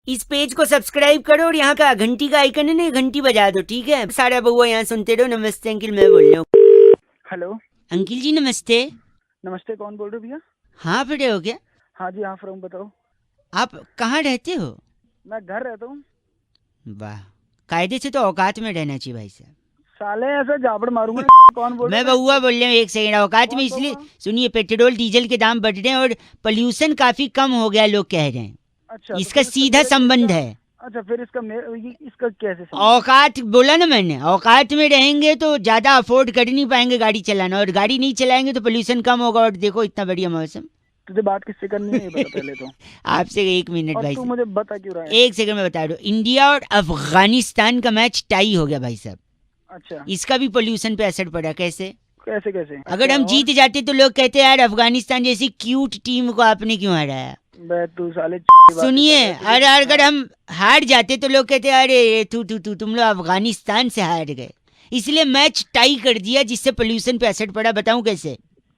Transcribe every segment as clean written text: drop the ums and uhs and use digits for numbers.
इस पेज को सब्सक्राइब करो और यहाँ का घंटी का आइकन है ना, घंटी बजा दो, ठीक है? सारा बउआ यहाँ सुनते रहो। नमस्ते अंकिल, मैं बोल रहा हूँ। हेलो। अंकिल जी नमस्ते। नमस्ते, कौन बोल रहे हो भैया? हाँ पड़े हो क्या? हाँ जी, हाँ फ्रॉम बताओ। आप कहाँ रहते हो? मैं घर रहता हूँ। वाह, कायदे से तो औकात में रहना चाहिए भाई साहब। साले ऐसा जाबड़ मारूंगा ना। कौन बोल रहे मैं हो? बउआ बोल रहा हूँ, एक सेकंड। औकात में कौन इसलिए बउआ? सुनिए, पेट्रोल डीजल के दाम बढ़ रहे हैं और पोल्यूशन काफी कम हो गया, लोग कह रहे हैं। अच्छा, तो इसका फिर इसका सीधा मेरे संबंध इसका है। अच्छा, फिर इसका कैसे संबंध है? औकात बोला ना मैंने, औकात में रहेंगे तो ज्यादा अफोर्ड कर नहीं पाएंगे गाड़ी चलाना, और गाड़ी नहीं चलाएंगे तो पोल्यूशन कम होगा। और देखो इतना बढ़िया मौसम। तुझे बात किससे करनी है ये बता पहले तो। आपसे एक मिनट और भाई तू साहब, मुझे बता क्यों रहा है? एक सेकंड में बता दो। इंडिया और अफगानिस्तान का मैच टाई हो गया भाई साहब। अच्छा। इसका भी पोल्यूशन पे असर पड़ा। कैसे? कैसे कैसे? अगर अच्छा, हम और जीत जाते तो लोग कहते यार अफगानिस्तान जैसी क्यूट टीम को आपने क्यों हराया। बे तू साले की बातें कर सुनिए, रहा है तुझे। और अगर हाँ। हम हार जाते तो लोग कहते अरे तू तू तू तुम लोग अफगानिस्तान से हार गए। इसलिए मैच टाई कर दिया, जिससे पोल्यूशन पे असर पड़ा। बताऊं कैसे?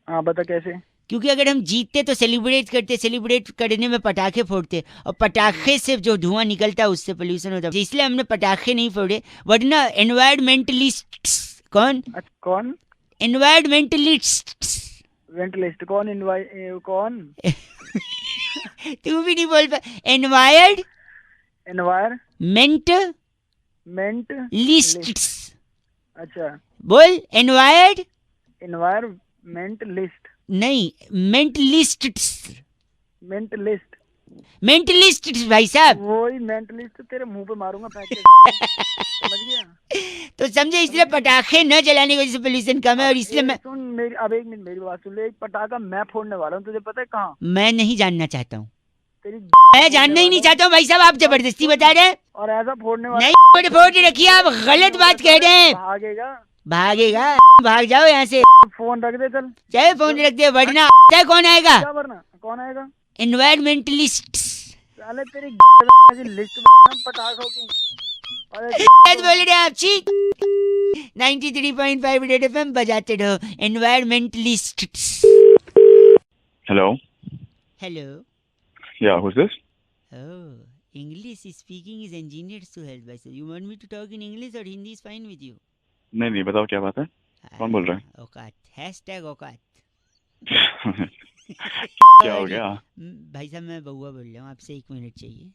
हाँ, बता कैसे। क्योंकि अगर हम जीतते तो सेलिब्रेट करते, सेलिब्रेट करने में पटाखे फोड़ते, और पटाखे से जो धुआं निकलता है उससे पोल्यूशन होता है। इसलिए हमने पटाखे नहीं फोड़े, वरना एनवायरमेंटलिस्ट कौन, अच्छा, कौन? एनवायरमेंटलिस्ट वेंटलिस्ट कौन? कौन? तू भी नहीं बोल पा। Environment environment list. लिस्ट्स अच्छा। बोल। एनवायर्ड एनवायरमेंट लिस्ट। नहीं, मेंटलिस्ट। मेंटलिस्ट। मेंटलिस्ट भाई साहब। वही मेंटलिस्ट तेरे मुंह पे मारूंगा फेंक के। समझ गया? तो समझे, इसलिए समझ गया? पटाखे न जलाने की वजह से पोल्यूशन कम है, और अब इसलिए मैं सुन मेरी, अब एक मिनट मेरी बात सुन ले। एक पटाखा मैं फोड़ने वाला हूँ, तुझे पता है कहाँ? मैं नहीं जानना चाहता हूँ। तेरी मैं फोड़ने जानना ही नहीं वाला हूँ। चाहता हूँ भाई साहब, आप और जबरदस्ती सुन, बता रहे हैं। और ऐसा फोड़ने नहीं, वाला फोड़ जब फोड़ तेरी रखिए, आप नहीं गलत होगा बात कह साले, रहे हैं। भागेगा। भागेगा? भाग जाओ यहाँ से। फोन रख दे चल। चाहे फोन चल रख दे, वरना चाहे कौन आएगा? क्या वरना कौन आएगा? एनवायरमेंटलिस्ट। साले तेरी की लिस्ट पटाखों की। अरे बोल रहे हैं आप? छी। 93.5 रेड एफएम बजाते रहो। Environmentalist. Hello. Hello. Yeah, who's this? Oh, English speaking is engineered to help by sir. You want me to talk in English or Hindi is fine with you? नहीं नहीं, बताओ क्या बात है? कौन बोल रहा है? औकात, हैशटैग औकात। क्या हो Sorry, गया? भाई साहब मैं बउआ बोल रहा हूँ, आपसे 1 मिनट चाहिए।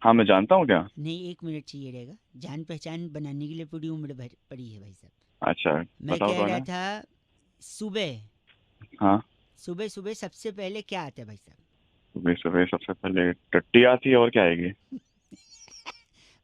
हाँ, मैं जानता हूँ क्या? नहीं, 1 मिनट चाहिए रहेगा। जान पहचान बनाने के लिए पूरी उम्र भर पड़ी है भाई साहब। अच्छा, मैं बताओ कह कौन रहा है? था, सुबह हाँ, सुबह सुबह सबसे पहले क्या आता है भाई साहब? सुबह सुबह सबसे पहले टट्टी आती है, और क्या आएगी?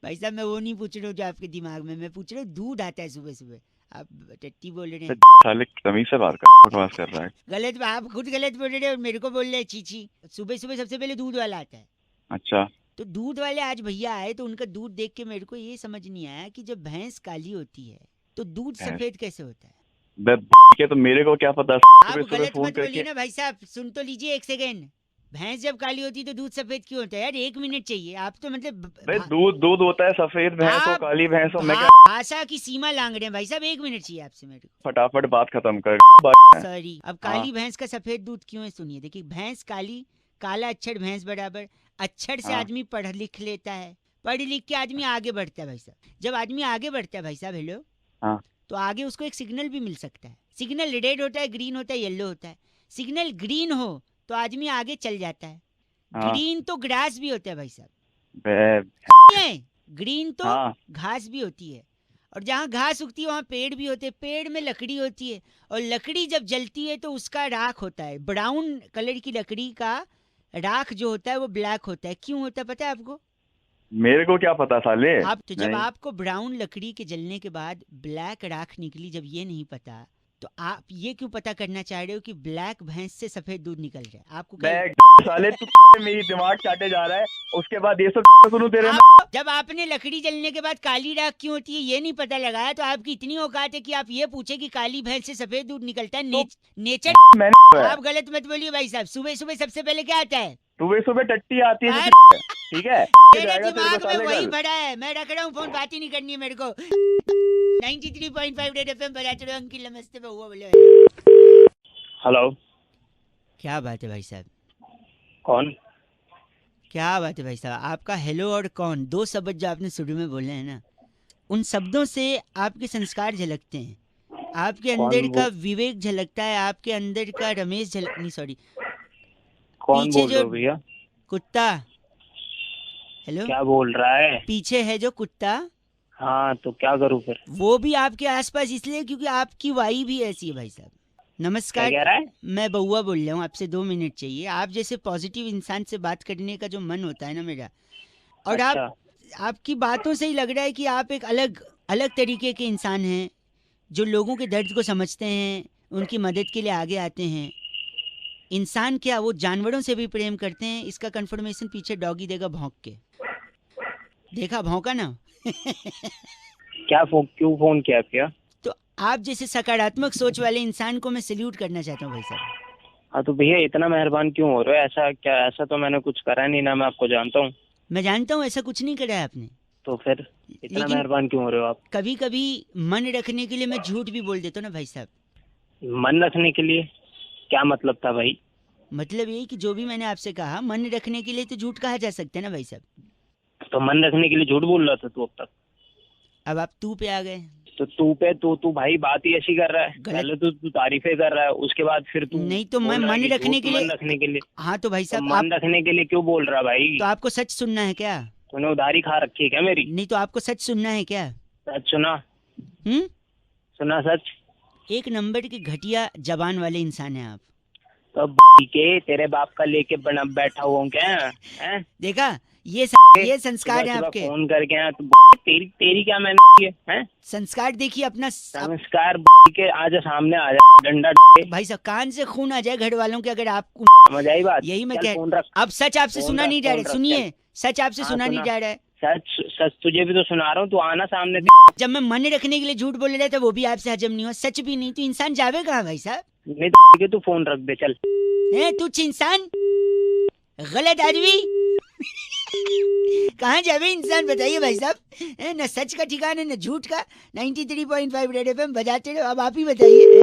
भाई साहब मैं वो नहीं पूछ रहा हूँ जो आपके दिमाग में, मैं पूछ रहा हूँ दूध आता है सुबह सुबह। आप टट्टी बोल रहे हैं। साले तमीज से बात कर, बकवास कर रहा है। गलत, आप खुद गलत बोल रहे हैं और मेरे को बोल रहे हैं चीची। सुबह सुबह सबसे पहले दूध वाला आता है। अच्छा, तो दूध वाले आज भैया आए तो उनका दूध देख के मेरे को ये समझ नहीं आया कि जब भैंस काली होती है तो दूध भैंस? सफेद कैसे होता है? बे के तो मेरे को क्या पता, आप सुबह सुबह गलत फोन मत बोलिए करके। ना भाई साहब, सुन तो लीजिए एक सेकेंड। भैंस जब काली होती है तो दूध सफेद क्यों होता है यार? 1 मिनट चाहिए। आप तो मतलब बे दूध दूध होता है, सफेद भैंस हो आप काली भैंस हो, मैं क्या? भाषा की सीमा लांग रहे हैं भाई साहब। 1 मिनट चाहिए आपसे मेरे को। फटाफट बात खत्म कर। सॉरी, अब हाँ, काली भैंस का सफेद दूध क्यों है सुनिए। देखिए, भैंस काली, काला अक्षर भैंस बराबर। अक्षर से हाँ, आदमी पढ़ लिख लेता है, पढ़ लिख के आदमी आगे बढ़ता है भाई साहब। जब आदमी आगे बढ़ता है भाई साहब, हेलो, हाँ, तो आगे उसको एक सिग्नल भी मिल सकता है। सिग्नल रेड होता है, ग्रीन होता है, येलो होता है। सिग्नल ग्रीन हो तो आदमी आगे चल जाता है। हाँ, ग्रीन तो ग्रास भी होता है भाई साहब। बे ग्रीन तो हाँ, घास भी होती है, और जहाँ घास उगती है वहाँ पेड़ भी होते हैं। पेड़ में लकड़ी होती है, और लकड़ी जब जलती है तो उसका राख होता है। ब्राउन कलर की लकड़ी का राख जो होता है वो ब्लैक होता है। क्यों होता है पता है आपको? मेरे को क्या पता साले। आप तो जब नहीं, आपको ब्राउन लकड़ी के जलने के बाद ब्लैक राख निकली, जब ये नहीं पता, तो आप ये क्यों पता करना चाह रहे हो कि ब्लैक भैंस से सफेद दूध निकल रहा है? आपको क्या मैं साले तू मेरी दिमाग चाटे जा रहा है। उसके बाद ये सब सुनूं तेरे में। जब आपने लकड़ी जलने के बाद काली राख क्यों होती है ये नहीं पता लगाया, तो आपकी इतनी औकात है कि आप ये पूछे कि काली भैंस से सफेद दूध निकलता है? नेचर। मैंने आप गलत मत बोलिए भाई साहब। सुबह सुबह सबसे पहले क्या आता है? सुबह सुबह टट्टी आती है पर ठीक है, मेरे जाएगा तेरे को दिमाग में साले वही कल। भरा है। मैं रख रहा हूँ फोन, बात ही नहीं करनी है मेरे को। 93.5 रेड एफएम बजाते रहो। अंकिल नमस्ते, बहुआ बोले। हेलो, क्या बात है भाई साहब? कौन? क्या बात है भाई साहब, आपका हेलो और कौन, दो शब्द जो आपने शुरू में बोले हैं ना, उन शब्दों से आपके संस्कार झलकते हैं, आपके कौन अंदर का वो विवेक झलकता है, आपके अंदर का रमेश झलक नहीं सॉरी, कौन पीछे बोल रहे जो हो भैया? कुत्ता, हेलो, क्या बोल रहा है? पीछे है जो कुत्ता, हाँ तो क्या करूँ फिर? वो भी आपके आसपास इसलिए क्योंकि आपकी वाई भी ऐसी है भाई साहब। क्या नमस्कार, कह रहा है? मैं बउआ बोल रहा हूँ, आपसे 2 मिनट चाहिए। आप जैसे पॉजिटिव इंसान से बात करने का जो मन होता है ना मेरा, और अच्छा, आपकी बातों से ही लग रहा है कि आप एक अलग अलग तरीके के इंसान हैं, जो लोगों के दर्द को समझते हैं, उनकी मदद के लिए आगे आते हैं। इंसान क्या, वो जानवरों से भी प्रेम करते हैं, इसका कंफर्मेशन पीछे डॉगी देगा भौंक के। देखा भौंका ना। क्यों फोन किया क्या? तो आप जैसे सकारात्मक सोच वाले इंसान को मैं सल्यूट करना चाहता हूँ भाई साहब। हाँ तो भैया इतना मेहरबान क्यों हो रहे हो? ऐसा क्या, ऐसा तो मैंने कुछ करा नहीं ना, मैं आपको जानता हूँ। मैं जानता हूँ ऐसा कुछ नहीं करा है आपने, तो फिर इतना लेकिन मेहरबान क्यों हो रहे हो आप? कभी कभी मन रखने के लिए मैं झूठ भी बोल देता हूँ ना भाई साहब। मन रखने के लिए? क्या मतलब था भाई? मतलब ये कि जो भी मैंने आपसे कहा मन रखने के लिए तो झूठ कहा जा सकता है ना भाई साहब। तो मन रखने के लिए झूठ बोल रहा था तू अब तक? अब आप तू पे आ गए। तो तू पे तू भाई बात ही ऐसी कर रहा है। गलत। पहले तो तू तारीफें कर रहा है, उसके बाद फिर तू नहीं तो मैं बोल रहा है मन कि रखने झूठ के लिए, मन रखने के लिए। हाँ तो भाई तो साहब आप, मन रखने के लिए क्यों बोल रहा है भाई? तो आपको सच सुनना है क्या? तूने उधारी खा रखी है क्या मेरी? नहीं तो आपको सच सुनना है क्या? सच सुना? हम्म। सुना सच? एक नंबर के घटिया जबान वाले इंसान हैं आप। तो के तेरे बाप का लेके बना बैठा हुआ हूँ क्या? हैं? देखा, ये संस्कार है सुबह आपके। फोन करके आया तो तेरी तेरी क्या मैंने की है? हैं? संस्कार देखिए अपना नमस्कार के आज सामने आ जा डंडा भाई साहब कान से खून आ जाए घर वालों के अगर आपको, समझ आई बात? यही मैं चल कह, फोन रख। अब सच आपसे फोन सुना रख, नहीं जा फोन रहा, रख, सुनिए, सच आपसे हाँ, सुना नहीं सुना। जा रहा है। सच सच तुझे भी तो सुना रहा हूँ, तू आना सामने। जब मैं मन रखने के लिए झूठ बोल रहा था वो भी आपसे हजम नहीं हुआ, सच भी नहीं, तो इंसान जावे कहाँ भाई साहब? नहीं तो तू फोन रख दे चल। है तुच्छ इंसान, गलत आदमी। कहाँ जावे इंसान बताइए भाई साहब? है न सच का ठिकाना न झूठ का। 93.5 रेड एफएम बजाते रहो, अब आप ही बताइए।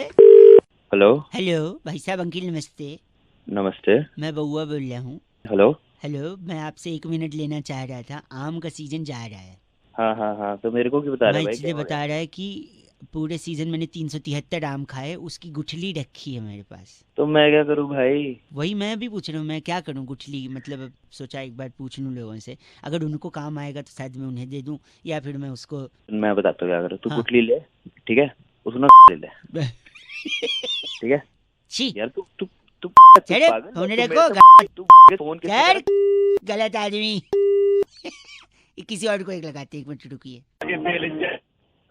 हेलो। हेलो भाई साहब, अंकिल नमस्ते, नमस्ते। मैं बउआ बोल रहा हूँ। हेलो। हेलो, मैं आपसे 1 मिनट लेना चाह रहा था, आम का सीजन जा रहा है। हाँ हाँ हाँ, तो मेरे को क्यों बता रहे मैं भाई? इसलिए क्या हो बता रहा है कि पूरे सीजन मैंने 373 आम खाए, उसकी गुठली रखी है मेरे पास। तो मैं क्या करूँ भाई? वही मैं भी पूछ रहा हूँ, मैं क्या करूँ गुठली, मतलब अब सोचा एक बार पूछ लूँ लोगों से, अगर उनको काम आएगा तो शायद मैं उन्हें दे दूँ, या फिर मैं उसको मैं बताता हूँ क्या करो। तू हाँ। गुठली ले, ठीक है, उसमें ले ले, ठीक है छी यार। तू तू तू चले पागल है? होने तू रखो, मेरे से- तू फोन किससे यार कर? गलत आदमी। किसी और को एक लगाते, 1 मिनट रुकिए।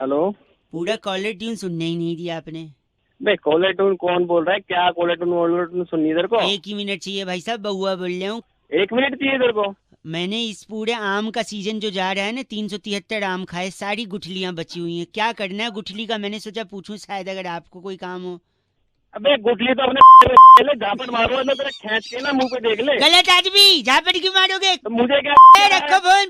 हेलो। पूरा कॉलर ट्यून सुनने ही नहीं दिया आपने। भाई कॉलर टून कौन बोल रहा है? क्या कॉलर टून सुननी इधर को? 1 ही मिनट चाहिए भाई साहब, बउआ बोल रहा हूँ। 1 मिनट चाहिए इधर को? मैंने इस पूरे आम का सीजन जो जा रहा है ना, 373 आम खाए, सारी गुठलियां बची हुई हैं, क्या करना है गुठली का? मैंने सोचा पूछूं शायद अगर आपको कोई काम हो। अबे गुठली तो अपने झापट मारो ना, तेरा खींच के ना मुंह पे देख ले। गलत आदमी, झापड़ क्यों मारोगे? तो मुझे क्या ए, रखो फोन,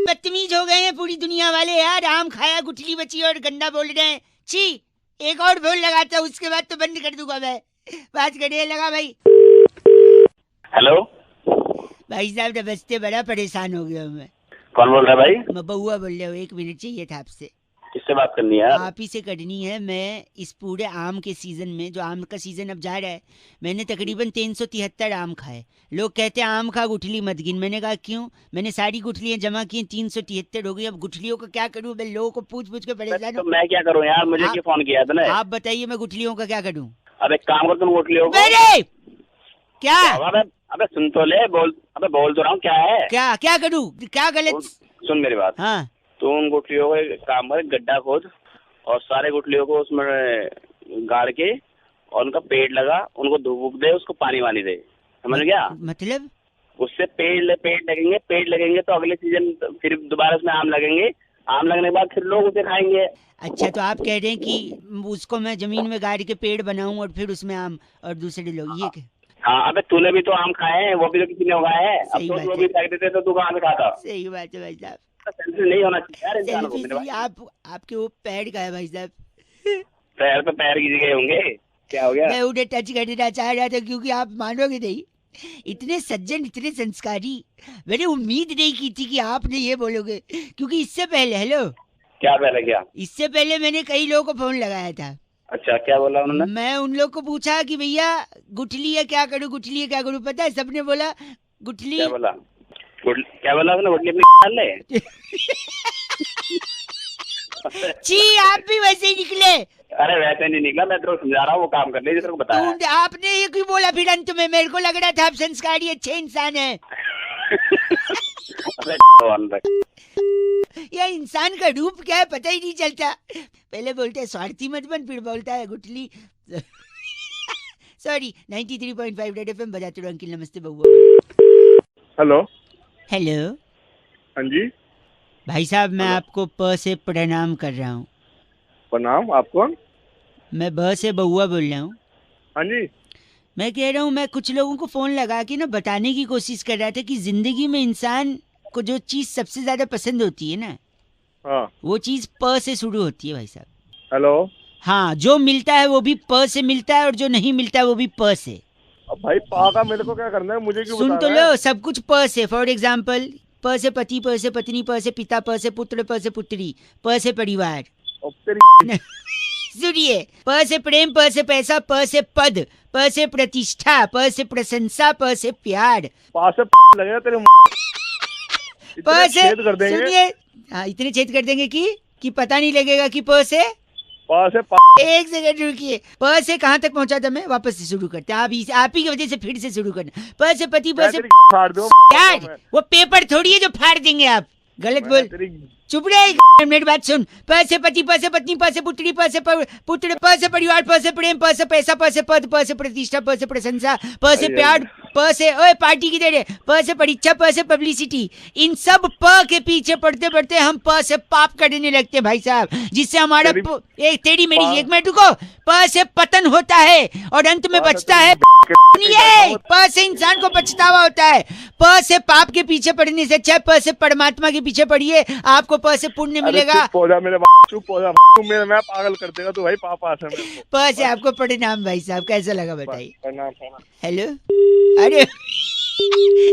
बदतमीज हो गए हैं पूरी दुनिया वाले यार। आम खाया, गुठली बची और गंदा बोल रहे हैं, छी। एक और फोन लगाता हूँ, उसके बाद तो बंद कर दूंगा मैं। बात करिए, लगा भाई। हेलो। भाई साहब नमस्ते, बड़ा परेशान हो गया हूं मैं। कौन बोल रहा है भाई? मैं बउआ बोल रहा हूँ, 1 मिनट चाहिए था आपसे। किससे बात करनी है यार? आप ही से करनी है। मैं इस पूरे आम के सीजन में, जो आम का सीजन अब जा रहा है, मैंने तकरीबन 373 आम खाए। लोग कहते हैं आम खा गुठली मत गिन, मैंने कहा क्यों? मैंने सारी गुठलियां जमा की, 373 हो गई। अब गुठलियों का क्या करूं? मैं लोगों को पूछ पूछ के परेशान तो हूं। मैं क्या करूँ यार? मुझे क्यों फोन किया तूने? आप बताइए मैं गुठलियों का क्या करूं? अब एक काम कर, तुम गुठली हो मेरे क्या अबे अबे सुन तो ले, बोल। अबे बोल तो रहा हूँ, क्या है? क्या क्या करूं? क्या गलत? सुन मेरी बात। हाँ तू उन गुठलियों को एक काम कर, गड्ढा खोद और सारे गुठलियों को उसमें गाड़ के और उनका पेड़ लगा, उनको धूप दे, उसको पानी वानी दे, समझ गया? मतलब उससे पेड़ लगेंगे तो अगले सीजन फिर दोबारा उसमें आम लगेंगे। आम लगने के बाद फिर लोग उसे खाएंगे। अच्छा, तो आप कह रहे हैं कि उसको मैं जमीन में गाड़ के पेड़ बनाऊं और फिर उसमें आम और दूसरे लोग ये हाँ, अबे तूने भी तो आम खाए हैं, वो भी तो किसी ने उगाए हैं। अब सही तो बात वो है। भी फेंक देते तो तू कहाँ से खाता? सही बात है भाई साहब। सेल्फी नहीं होना चाहिए यार इंसान को। सेल्फी मेरे सही, भाई आपके वो पैर का है भाई साहब। पैर पे पैर गिर गए होंगे, क्या हो गया? मैं उन्हें टच करना चाह रहा था क्योंकि आप मानोगे नहीं, इतने सज्जन, इतने संस्कारी। मैंने उम्मीद नहीं की थी कि आपने ये बोलोगे, क्योंकि इससे पहले, हेलो, क्या पहले क्या? इससे पहले मैंने कई लोगों को फोन लगाया था। अच्छा, क्या बोला उन्होंने? मैं उन लोग को पूछा कि भैया गुठली है क्या करूं, गुठली है क्या करूं, पता है सबने बोला गुठली। क्या बोला? क्या बोला उसने? गुटली अपनी डाल ले। छी, आप भी वैसे ही निकले। अरे वैसे नहीं निकला, मैं तेरे को समझा रहा हूँ, वो काम कर ले जिसने बताया है। आपने ये क्यों बोला फिर अंत में? मेरे को लग रहा था आप संस्कारी अच्छे इंसान हैं। अबे भगवान भाई। यह इंसान का रूप क्या है पता ही नहीं चलता। पहले बोलते हैं स्वार्थी मत बन, फिर बोलता है गुठली। सॉरी, 93.5 रेड एफएम बजाते रहो अंकिल। नमस्ते बउआ। हेलो। हेलो हाँ जी। भाई साहब, मैं हेलो। आपको प से प्रणाम कर रहा हूँ। प्रणाम। आप कौन? मैं ब से बउआ बोल रहा हूँ। हाँ जी। मैं कह रहा हूँ, मैं कुछ लोगों को फोन लगा के ना बताने की कोशिश कर रहा था कि जिंदगी में इंसान को जो चीज सबसे ज्यादा पसंद होती है ना, हाँ। वो चीज प से शुरू होती है भाई साहब। हेलो। हाँ, जो मिलता है वो भी प से मिलता है, और जो नहीं मिलता है वो भी प से। अब भाई पा का मेरे को क्या करना है? मुझे क्यों सुन बता तो रहा है? लो, सब कुछ प से। फॉर एग्जाम्पल, प से पति, प से पत्नी, प से पिता, प से पुत्र, प से पुत्री, प से परिवार। अब तेरी सुनिए, प से प्रेम, प से पैसा, प से पद, प से प्रतिष्ठा, प से प्रशंसा, प से प्यार, पा से लगेगा तेरे प इतने से, छेद कर देंगे। सुनिए, हाँ इतने छेद कर देंगे कि पता नहीं लगेगा कि प से। पा से एक सेकंड रुकिए, प से कहाँ तक पहुंचा था मैं? वापस से शुरू करते हैं। आप ही की वजह से फिर से शुरू करना। प से पति, प से फाड़ दो यार, वो पेपर थोड़ी है जो फाड़ देंगे आप। गलत बोल, तेरी चुप रहे। मेरी बात सुन। प से पति, प से पत्नी, प से पुत्री, प से पुत्र, प से परिवार, प से प्रेम, प से पैसा, प से पद, प से प्रतिष्ठा, प से प्रशंसा, प से प्यार, प से ओए पार्टी की देर, प से परीक्षा, प से पब्लिसिटी। इन सब प के पीछे पढ़ते पढ़ते हम प से पाप करने लगते हैं भाई साहब, जिससे हमारा एक तेरी मेरी एक मिनट रुको, प से पतन होता है और अंत में बचता है। सुनिए, प से इंसान को पछतावा होता है। प से पाप के पीछे पड़ने से अच्छा प से परमात्मा के पीछे पढ़िए, आपको प से पुण्य मिलेगा। चुप हो जा मेरे चुप हो जा। तू मेरा मैं पागल कर देगा तू भाई। पापा से मेरे को प से आपको प्रणाम भाई साहब। कैसा लगा बताइए? प्रणाम। हेलो। अरे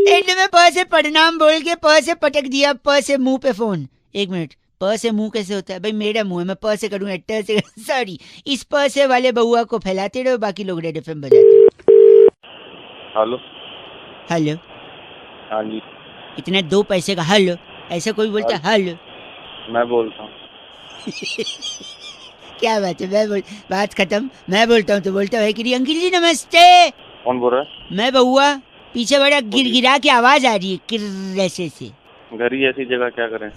एंड में प से प्रणाम बोल के प से पटक दिया, प से मुंह पे फोन। एक मिनट, प से मुंह कैसे होता है भाई? मेरा मुंह है, मैं प से करूंगा, ट से। सॉरी, इस प से वाले बउआ को फैलाते रहो, बाकी लोग रेड एफएम बजाते रहो। हेलो। हेलो। हाँ जी। इतने 2 पैसे का हेलो, ऐसा कोई बोलता है हेलो? मैं बोलता हूँ। क्या बात है? बात खत्म। मैं बोलता हूँ तो बोलता है कि नहीं? अंकिल जी नमस्ते। कौन बोल रहा है? मैं बउआ। पीछे बड़ा गिरगिरा की आवाज आ रही है, किर ऐसे से। घर ही ऐसी जगह क्या करें?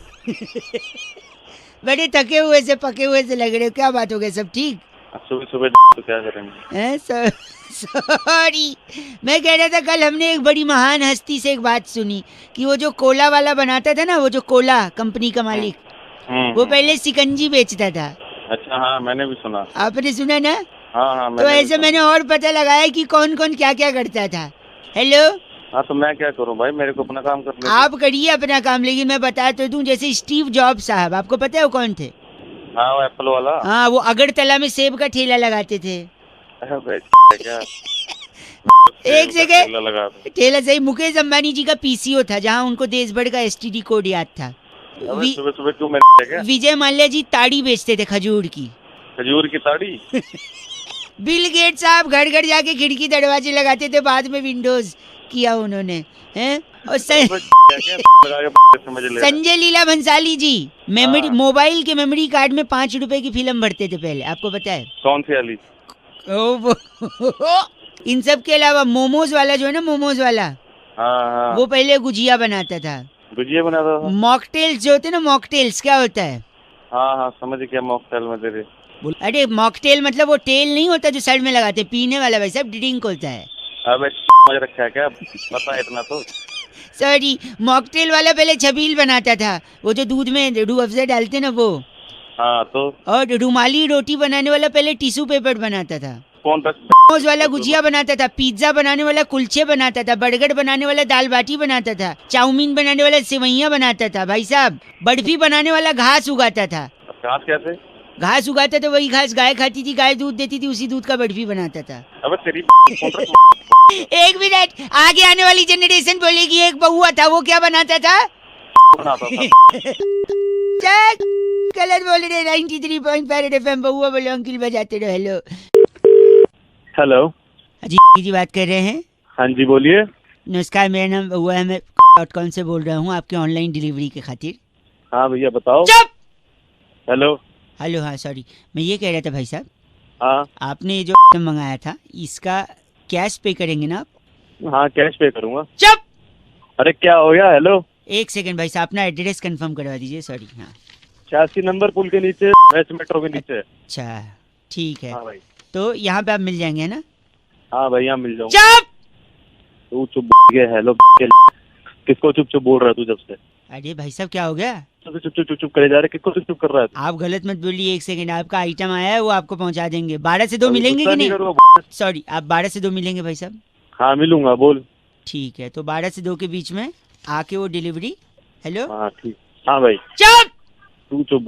बड़े थके हुए से पके हुए से लग रहे हो, क्या बात हो गई? सब ठीक? सुबह सुबह तो क्या करेंगे? सॉरी, मैं कह रहा था कल हमने एक बड़ी महान हस्ती से एक बात सुनी कि वो जो कोला वाला बनाता था ना, वो जो कोला कंपनी का मालिक, वो पहले सिकंजी बेचता था। अच्छा, हाँ मैंने भी सुना। आपने सुना ना? हाँ तो ऐसे मैंने और पता लगाया कि कौन कौन क्या क्या करता था। हेलो। हाँ तो मैं क्या करूँ भाई? मेरे को अपना काम करने दो। आप करिए अपना काम, लेकिन मैं बता तो दूं, जैसे स्टीव जॉब्स साहब, आपको पता है वो कौन थे? हाँ, वो एप्पल वाला। हाँ, वो अगरतला में सेब का ठेला लगाते थे। क्या? एक सेकंड, लगा ठेला सही। मुकेश अंबानी जी का पीसीओ था, जहाँ उनको देश भर का एसटीडी कोड याद था। सुबह सुबह क्यों मेरे क्या? विजय माल्या जी ताड़ी बेचते थे, खजूर की। खजूर की ताड़ी? बिल गेट साहब घर घर जाके खिड़की दरवाजे लगाते थे, बाद में विंडोज किया उन्होंने, हैं? और संजय लीला भंसाली जी मेमोरी मोबाइल के मेमोरी कार्ड में 5 रुपए की फिल्म भरते थे पहले, आपको पता है? कौन सी वाली? इन सब के अलावा मोमोज वाला जो है ना, मोमोज वाला, हाँ, वो पहले गुजिया बनाता था। गुजिया बनाता था? मॉकटेल्स जो होते हैं ना, मॉकटेल्स क्या होता है? हाँ, समझ गया। मॉकटेल में तेरे। अरे मॉकटेल मतलब वो टेल नहीं होता जो साइड में लगाते, पीने वाला भाई साहब, ड्रिंक होता है। अबे समझ रखा है क्या? पता है इतना तो। सॉरी, मॉकटेल वाला पहले छबील बनाता था, वो जो दूध में रूह अफ़ज़ा डालते ना वो। हाँ तो। और रुमाली रोटी बनाने वाला पहले टिश्यू पेपर बनाता था। कौन था? मोमोज वाला गुजिया बनाता था, पिज्जा बनाने वाला कुलचे बनाता था, बर्गर बनाने वाला दाल बाटी बनाता था, चाउमीन बनाने वाला सेवैयाँ बनाता था भाई साहब, बर्फी बनाने वाला घास उगाता था। घास कैसे? घास उगाता था वही घास गाय खाती थी, गाय दूध देती थी, उसी दूध का बर्फी बनाता था। अबे तेरी एक मिनट, आगे आने वाली जनरेशन बोलेगी एक बहुआ था वो क्या बनाता था? बनाता था। चल, गलत बोल रहे। 93.5 FM बहुआ बोलो, अंकिल बजाते रहो। Hello hello. जी बात कर रहे हैं? हाँ जी बोलिए। नमस्कार, मेरा नाम बहुआ है, मैं .com से बोल रहा हूँ आपके ऑनलाइन डिलीवरी के खातिर। हाँ भैया बताओ। चुप। हेलो। हेलो, हाँ सॉरी, मैं ये कह रहा था भाई साहब, हाँ आपने जो मंगाया था इसका कैश पे करेंगे ना आप? हाँ कैश पे करूँगा। चुप। अरे क्या हो गया? हेलो। एक सेकंड भाई साहब, अपना एड्रेस कंफर्म करवा दीजिए। सॉरी। हाँ 86 नंबर पुल के नीचे, वेस्ट मेट्रो के नीचे। अच्छा ठीक है, हाँ भाई। तो यहाँ पे आप मिल जाएंगे ना? हाँ भाई यहाँ मिल जाऊंगा। चुप। तू चुप के हेलो किसको चुप चुप बोल रहा है तू जब से? अरे भाई साहब क्या हो गया? चुप चुप चुप चुप करे जा रहे, किसको चुप चुप कर रहा है? आप गलत मत बोलिए। एक सेकंड, आपका आइटम आया है वो आपको पहुंचा देंगे। 12 से 2 मिलेंगे कि नहीं? सॉरी, आप 12 से 2 मिलेंगे भाई साहब? हाँ मिलूंगा, बोल। ठीक है, तो 12 से 2 के बीच में आके वो डिलीवरी। हेलो। हाँ ठीक। हाँ भाई। चुप। तू चुप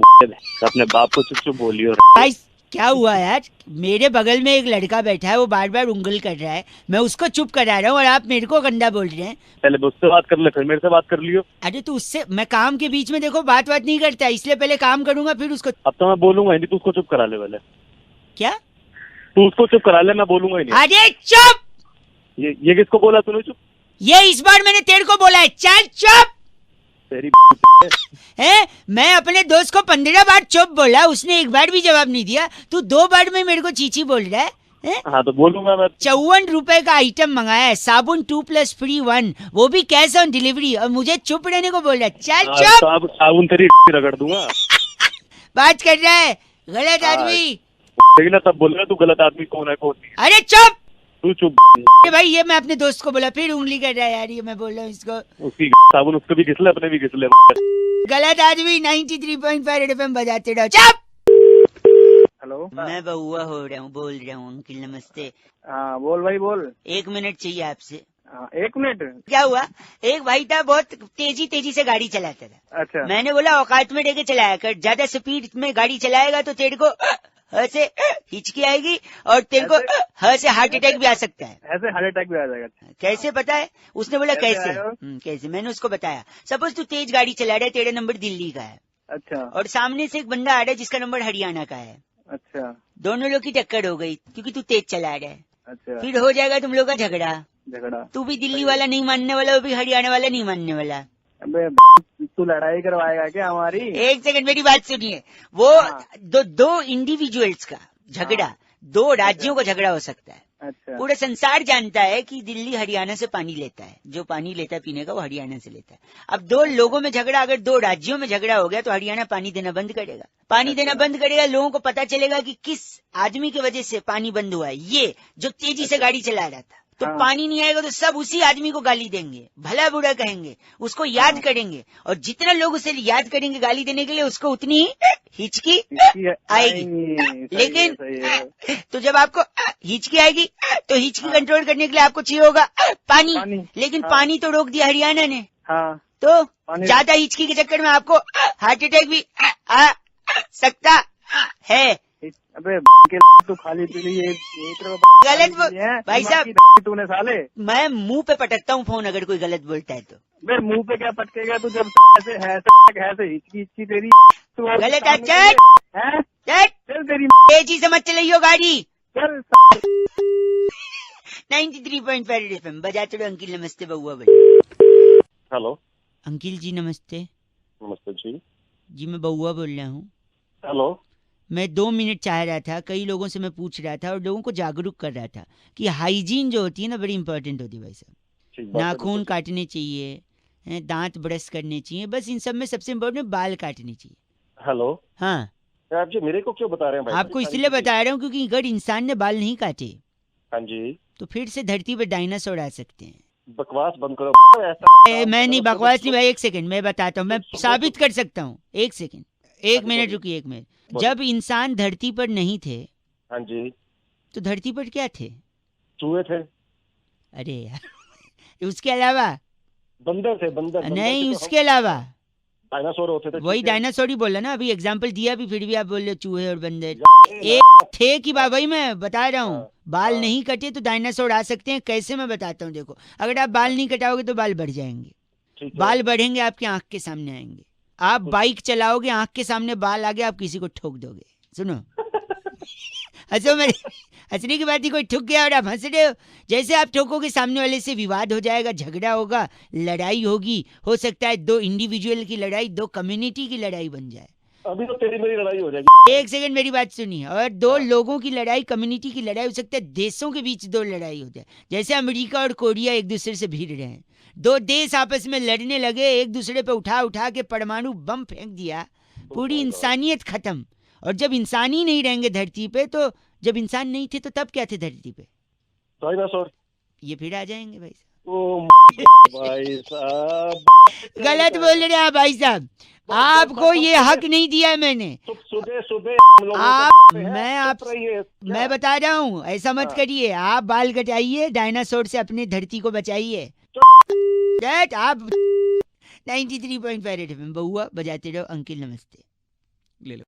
अपने बाप को चुप चुप बोलियो। भाई क्या हुआ यार? मेरे बगल में एक लड़का बैठा है, वो बार बार उंगल कर रहा है, मैं उसको चुप करा रहा हूँ और आप मेरे को गंदा बोल रहे हैं। पहले उससे बात कर ले, फिर मेरे से बात कर लियो। अरे तो उससे मैं काम के बीच में देखो बात नहीं करता, इसलिए पहले काम करूंगा फिर उसको। अब तो मैं बोलूंगा ही नहीं, तू उसको चुप करा ले पहले। क्या? तू उसको चुप करा ले, मैं बोलूंगा ही नहीं। अरे चुप। ये किसको बोला तूने चुप? ये इस बार मैंने तेरे को बोला है, चल चुप। तेरी है, मैं अपने दोस्त को 15 बार चुप बोला, उसने एक बार भी जवाब नहीं दिया। तू 2 बार में मेरे को चीची बोल रहा है? हाँ तो बोलूंगा मैं। 54 रुपए का आइटम मंगाया है, साबुन 2 + फ्री 1, वो भी कैश ऑन डिलीवरी, और मुझे चुप रहने को बोल रहा है। चल चुप। साबुन तेरी रगड़ दूंगा। बात कर रहा है गलत आदमी। लेकिन तब बोल रहा तू गलत आदमी कौन है कौन नहीं। अरे चुप। तू चुप। अरे भाई ये मैं अपने दोस्त को बोला, फिर उंगली कर रहा है यार, ये मैं बोल रहा हूँ इसको। उसकी साबुन उसको भी घिसले, अपने भी घिसले। गलत आदमी। 93.5 FM बजाते रहो। चुप। हेलो। मैं बहुआ हो रहा हूँ, बोल रहा हूँ। अंकिल नमस्ते। हाँ बोल भाई बोल। 1 मिनट चाहिए आपसे। 1 मिनट। क्या हुआ? एक भाई था, बहुत तेजी से गाड़ी चलाता था। अच्छा। मैंने बोला औकात में लेके चलाया कर, ज्यादा स्पीड में गाड़ी चलाएगा तो तेरे को ह से हिचकी आएगी और तेरे को ह से हार्ट अटैक भी आ सकता है। ऐसे हार्ट अटैक भी आ जाएगा? कैसे पता है? उसने बोला कैसे कैसे? कैसे? मैंने उसको बताया, सपोज तू तेज गाड़ी चला रहा है, तेरा नंबर दिल्ली का है। अच्छा। और सामने से एक बंदा आ रहा है जिसका नंबर हरियाणा का है। अच्छा। दोनों लोग की टक्कर हो गई क्योंकि तू तेज चला रहा है। अच्छा। फिर हो जाएगा तुम लोग का झगड़ा। तू भी दिल्ली वाला नहीं मानने वाला, वो भी हरियाणा वाला नहीं मानने वाला। अबे तू लड़ाई करवाएगा क्या हमारी? एक सेकंड मेरी बात सुनिए। वो दो इंडिविजुअल्स का झगड़ा, 2 राज्यों का झगड़ा हो सकता है। अच्छा। पूरा संसार जानता है कि दिल्ली हरियाणा से पानी लेता है, जो पानी लेता है पीने का वो हरियाणा से लेता है। अब 2 लोगों में झगड़ा, अगर 2 राज्यों में झगड़ा हो गया तो हरियाणा पानी देना बंद करेगा। पानी देना बंद करेगा, लोगों को पता चलेगा कि किस आदमी की वजह से पानी बंद हुआ है, ये जो तेजी से गाड़ी चला रहा था। तो पानी नहीं आएगा तो सब उसी आदमी को गाली देंगे, भला बुरा कहेंगे, उसको याद करेंगे, और जितना लोग उसे याद करेंगे गाली देने के लिए, उसको उतनी हिचकी आएगी। लेकिन तो जब आपको हिचकी आएगी तो हिचकी कंट्रोल करने के लिए आपको चाहिए होगा पानी। लेकिन पानी तो रोक दिया हरियाणा ने। तो ज्यादा हिचकी के चक्कर में आपको हार्ट अटैक भी आ सकता है। अबे तू खाली पीली गलत भाई साहब, तूने साले। मैं मुंह पे पटकता हूँ फोन अगर कोई गलत बोलता है तो। मैं मुंह पे क्या पटकेगा तू जब ऐसे है हिचकी तेरी। गलत है। चल तेरी तेजी से मत चलाइयो गाड़ी। चल 93.5 FM बजाते रहो। अंकिल नमस्ते, बहुआ बोलिए। हेलो। अंकिल जी नमस्ते। नमस्ते जी। जी मैं बहुआ बोल रहा हूँ। हेलो। मैं 2 मिनट चाह रहा था, कई लोगों से मैं पूछ रहा था और लोगों को जागरूक कर रहा था कि हाइजीन जो होती है ना बड़ी इंपॉर्टेंट होती है भाई साहब। नाखून काटने चाहिए, दांत ब्रश करने चाहिए, बस इन सब में सबसे इम्पोर्टेंट बाल काटने चाहिए। हेलो। हाँ आप जी मेरे को क्यों बता रहे हैं भाई? आपको इसलिए बता रहा हूँ क्योंकि अगर इंसान ने बाल नहीं काटे हाँ जी तो फिर से धरती पर डायनासोर आ सकते हैं। बकवास बंद करो। मैं नहीं बकवास नहीं भाई, एक सेकंड मैं बताता हूँ, मैं साबित कर सकता हूँ। एक सेकंड, 1 मिनट रुकिए, 1 मिनट। जब इंसान धरती पर नहीं थे हाँ जी तो धरती पर क्या थे? चूहे थे। अरे यार उसके अलावा बंदर थे। बंदर नहीं, उसके अलावा डायनासोर होते थे। वही ठीक है? डायनासोर ही बोला ना, अभी एग्जाम्पल दिया भी, फिर भी आप बोल रहे हो चूहे और बंदर। ए, एक थे कि वही मैं बता रहा हूँ, हाँ, बाल हाँ। नहीं कटे तो डायनासोर आ सकते हैं। कैसे मैं बताता हूँ, देखो अगर आप बाल नहीं कटाओगे तो बाल बढ़ जाएंगे, ठीक है। बाल बढ़ेंगे, आपकी आंख के सामने आएंगे। आप बाइक चलाओगे, आंख के सामने बाल आ गए, आप किसी को ठोक दोगे। सुनो, हंसो मेरे, हंसने की बात ही, कोई ठुक गया और आप हंस रहे हो। जैसे आप ठोकोगे, सामने वाले से विवाद हो जाएगा, झगड़ा होगा, लड़ाई होगी, हो सकता है दो इंडिविजुअल की लड़ाई, दो कम्युनिटी की लड़ाई बन जाए। अभी तो तेरी मेरी लड़ाई हो जाएगी। एक सेकंड मेरी बात सुनिए, और दो लोगों की लड़ाई, कम्युनिटी की लड़ाई हो सकता है, देशों के बीच दो लड़ाई हो जाए। जैसे अमेरिका और कोरिया एक दूसरे से भिड़ रहे हैं, दो देश आपस में लड़ने लगे, एक दूसरे पे उठा उठा के परमाणु बम फेंक दिया, पूरी इंसानियत खत्म। और जब इंसान ही नहीं रहेंगे धरती पे, तो जब इंसान नहीं थे तो तब क्या थे धरती पे? डायनासोर। ये फिर आ जाएंगे भाई साहब। ओ भाई साहब, गलत बोल रहे हैं आप भाई साहब, आपको ये हक नहीं दिया है मैंने। सुबह सुबह आप, मैं आप, रहिए। मैं बता रहा हूँ, ऐसा मत हाँ। करिए। आप बाल कटाइए, डायनासोर से अपने धरती को बचाइए। आप 93.5 FM बहुआ बजाते रहो। अंकिल नमस्ते। ले लो।